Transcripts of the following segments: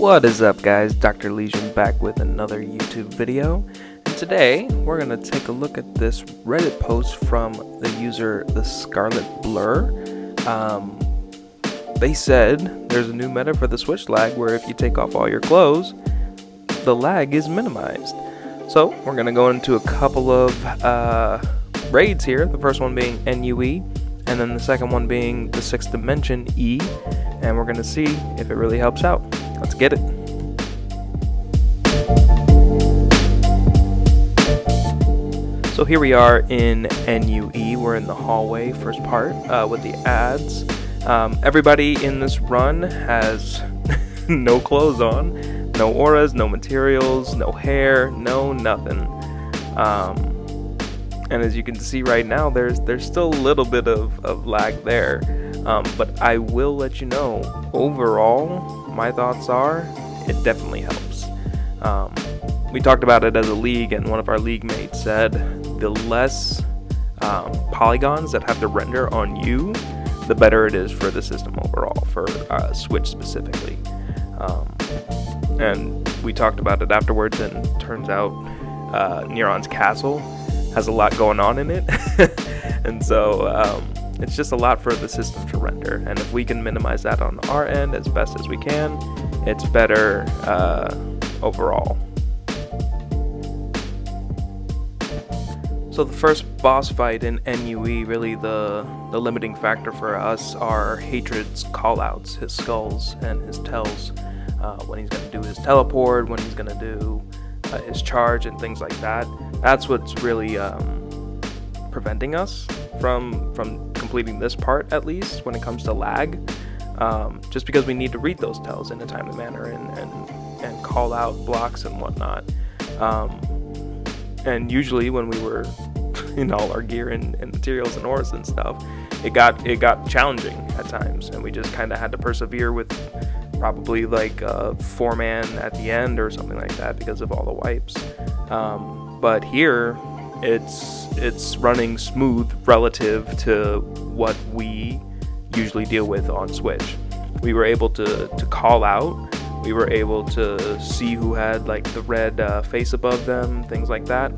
What is up, guys? Dr. Legion back with another YouTube video. And today we're going to take a look at this Reddit post from the user The Scarlet Blur. They said there's a new meta for the Switch lag where if you take off all your clothes, the lag is minimized. So we're going to go into a couple of raids here. The first one being NUE, and then the second one being the 6th Dimension E. And we're going to see if it really helps out. Let's get it. So here we are in NUE. We're in the hallway, first part, with the ads. Everybody in this run has no clothes on, no auras, no materials, no hair, no nothing. And as you can see right now, there's still a little bit of lag there. But I will let you know, overall, my thoughts are, it definitely helps. We talked about it as a league, and one of our league mates said, the less polygons that have to render on you, the better it is for the system overall, for Switch specifically. And we talked about it afterwards, and turns out Neuron's castle has a lot going on in it. And so it's just a lot for the system to render, and if we can minimize that on our end as best as we can, it's better overall. So the first boss fight in NUE, really the limiting factor for us are Hatred's callouts, his skulls and his tells, when he's going to do his teleport, when he's going to do his charge and things like that. That's what's really preventing us from completing this part, at least when it comes to lag, just because we need to read those tells in a timely manner and call out blocks and whatnot. And usually when we were in all our gear and materials and auras and stuff, it got challenging at times, and we just kind of had to persevere with probably like a 4-man at the end or something like that because of all the wipes. But here it's running smooth relative to what we usually deal with on Switch. We were able to call out, we were able to see who had like the red face above them, things like that.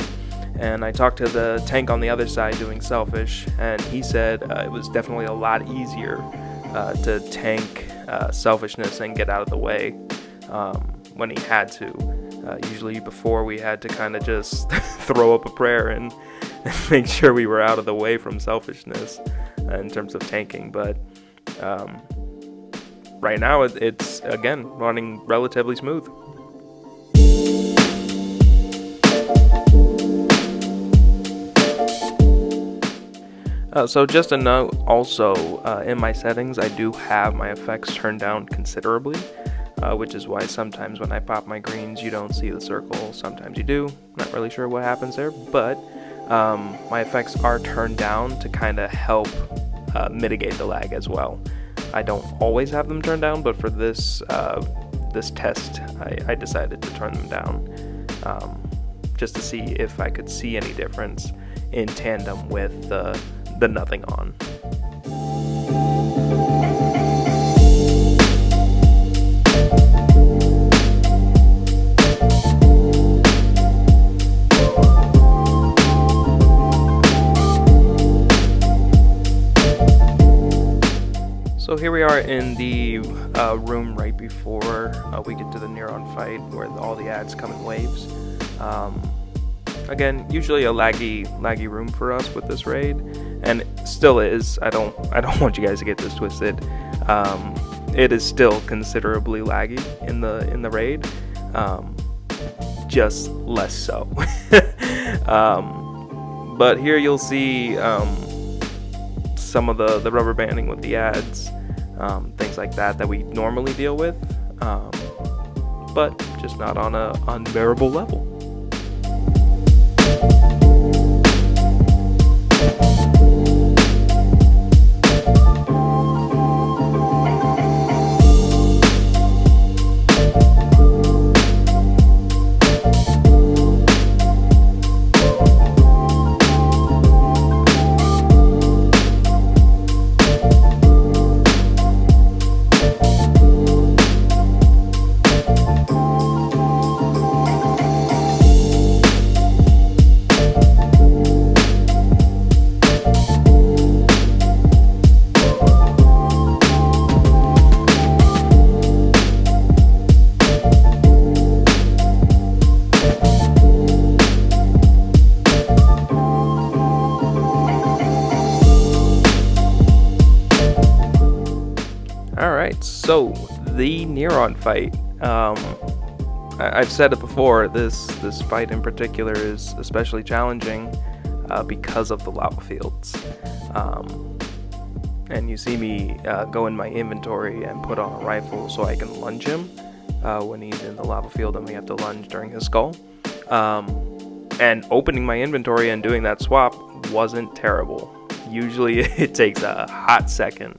And I talked to the tank on the other side doing Selfish, and he said it was definitely a lot easier to tank Selfishness and get out of the way when he had to. Usually before, we had to kind of just throw up a prayer and make sure we were out of the way from Selfishness in terms of tanking. But right now it's again running relatively smooth. So just a note also, in my settings I do have my effects turned down considerably, which is why sometimes when I pop my greens you don't see the circle, sometimes you do. Not really sure what happens there, but my effects are turned down to kind of help mitigate the lag as well. I don't always have them turned down, but for this test I decided to turn them down, just to see if I could see any difference in tandem with the nothing on. So here we are in the room right before we get to the Neuron fight, where all the ads come in waves. Again, usually a laggy room for us with this raid, and still is. I don't want you guys to get this twisted. It is still considerably laggy in the raid, just less so. But here you'll see some of the rubber banding with the ads, things like that we normally deal with, but just not on a unbearable level. All right, so the Neuron fight. I've said it before. This fight in particular is especially challenging because of the lava fields. And you see me go in my inventory and put on a rifle so I can lunge him when he's in the lava field, and we have to lunge during his skull. And opening my inventory and doing that swap wasn't terrible. Usually it takes a hot second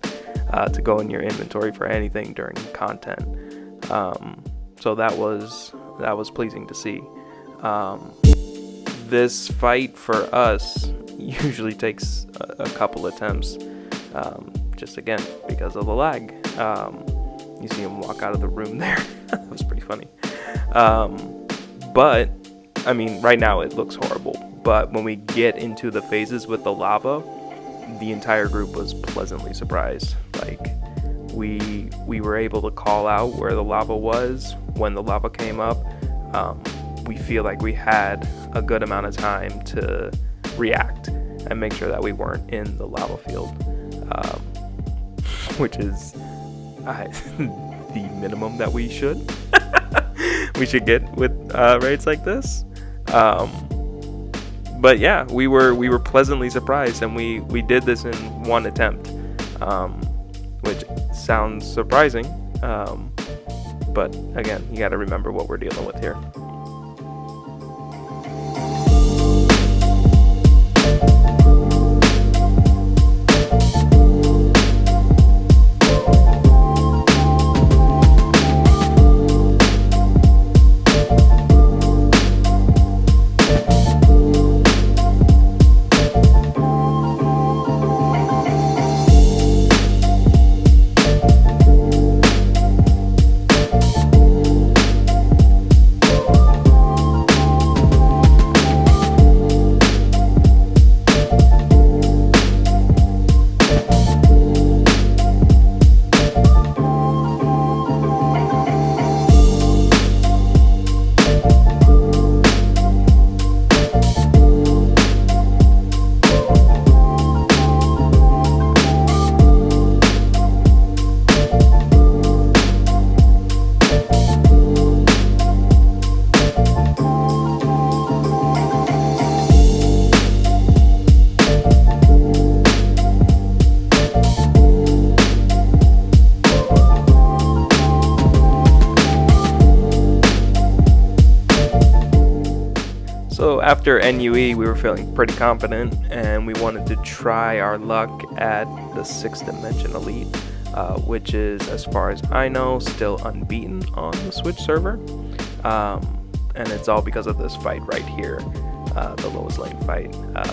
to go in your inventory for anything during content. So that was pleasing to see. This fight for us usually takes a couple attempts, just again because of the lag. You see him walk out of the room there. That was pretty funny. But I mean, right now it looks horrible. But when we get into the phases with the lava, the entire group was pleasantly surprised. Like, we were able to call out where the lava was when the lava came up. We feel like we had a good amount of time to react and make sure that we weren't in the lava field, which is the minimum that we should get with raids like this. But yeah, we were pleasantly surprised, and we did this in one attempt, which sounds surprising, but again, you got to remember what we're dealing with here. So after NUE, we were feeling pretty confident, and we wanted to try our luck at the 6th Dimension Elite, which is, as far as I know, still unbeaten on the Switch server. And it's all because of this fight right here, the lowest lane fight,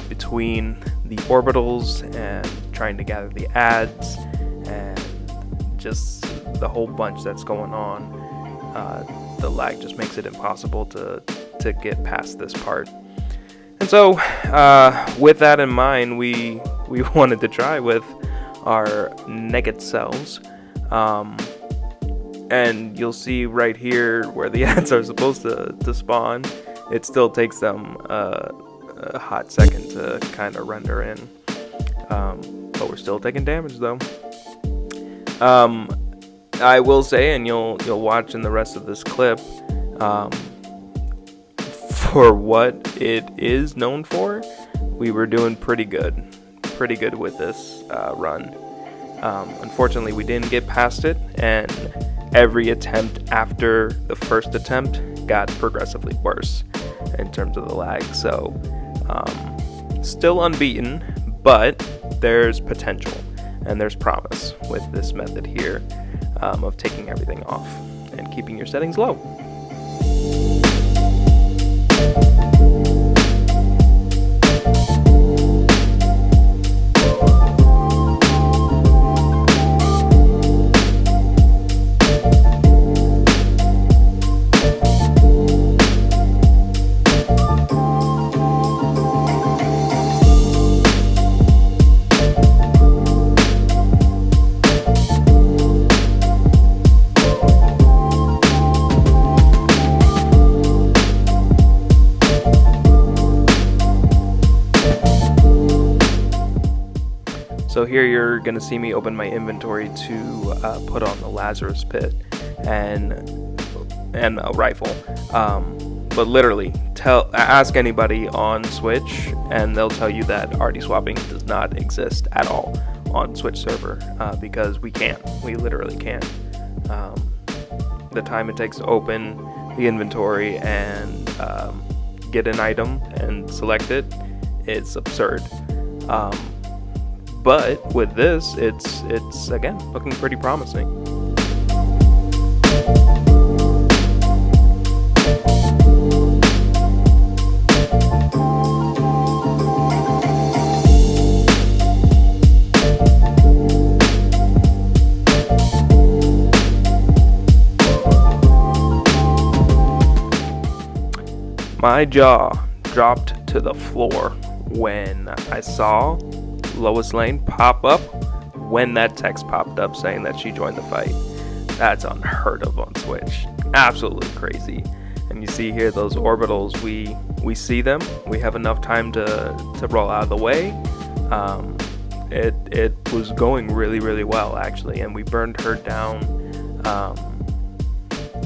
between the orbitals and trying to gather the ads, and just the whole bunch that's going on. The lag just makes it impossible to get past this part. And so with that in mind, we wanted to try with our naked cells, and you'll see right here where the ads are supposed to spawn. It still takes them a hot second to kind of render in, but we're still taking damage though. I will say, and you'll watch in the rest of this clip, for what it is known for, we were doing pretty good with this run. Unfortunately, we didn't get past it, and every attempt after the first attempt got progressively worse in terms of the lag. So still unbeaten, but there's potential and there's promise with this method here of taking everything off and keeping your settings low. here you're gonna see me open my inventory to put on the Lazarus Pit and a rifle. But literally, ask anybody on Switch, and they'll tell you that RD swapping does not exist at all on Switch server, because we can't. We literally can't. The time it takes to open the inventory and get an item and select it, it's absurd. But with this, it's again looking pretty promising. My jaw dropped to the floor when I saw Lois Lane pop up when that text popped up saying that she joined the fight. That's unheard of on Switch. Absolutely crazy. And you see here those orbitals, we see them. We have enough time to roll out of the way. It was going really well, actually, and we burned her down.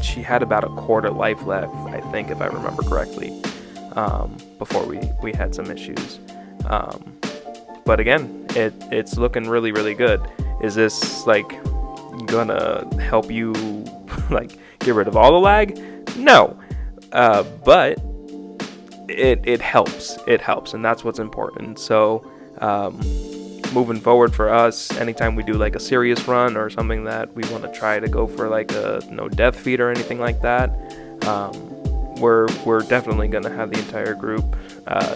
She had about a quarter life left, I think, if I remember correctly, before we had some issues. But again, it's looking really good. Is this like gonna help you like get rid of all the lag? No, but it helps. It helps, and that's what's important. So moving forward for us, anytime we do like a serious run or something that we want to try to go for like a no death feed or anything like that, we're definitely gonna have the entire group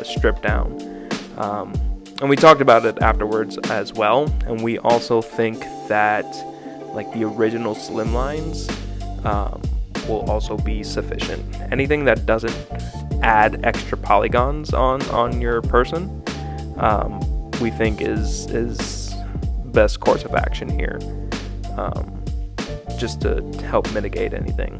stripped down. And we talked about it afterwards as well, and we also think that like the original slimlines will also be sufficient. Anything that doesn't add extra polygons on your person, we think is best course of action here, just to help mitigate anything.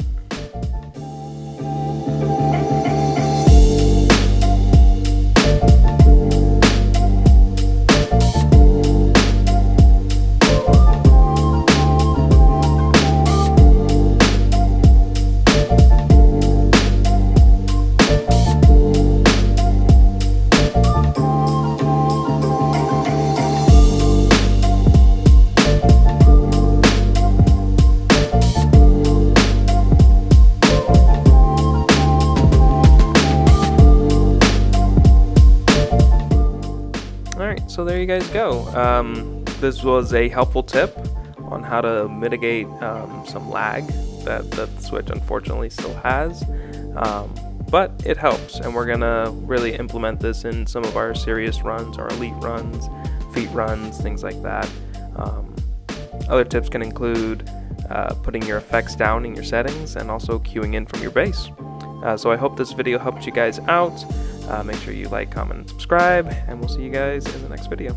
So there you guys go. This was a helpful tip on how to mitigate some lag that the Switch unfortunately still has, but it helps, and we're gonna really implement this in some of our serious runs, our elite runs, feat runs, things like that. Other tips can include putting your effects down in your settings and also queuing in from your base. So I hope this video helped you guys out. Make sure you like, comment, and subscribe, and we'll see you guys in the next video.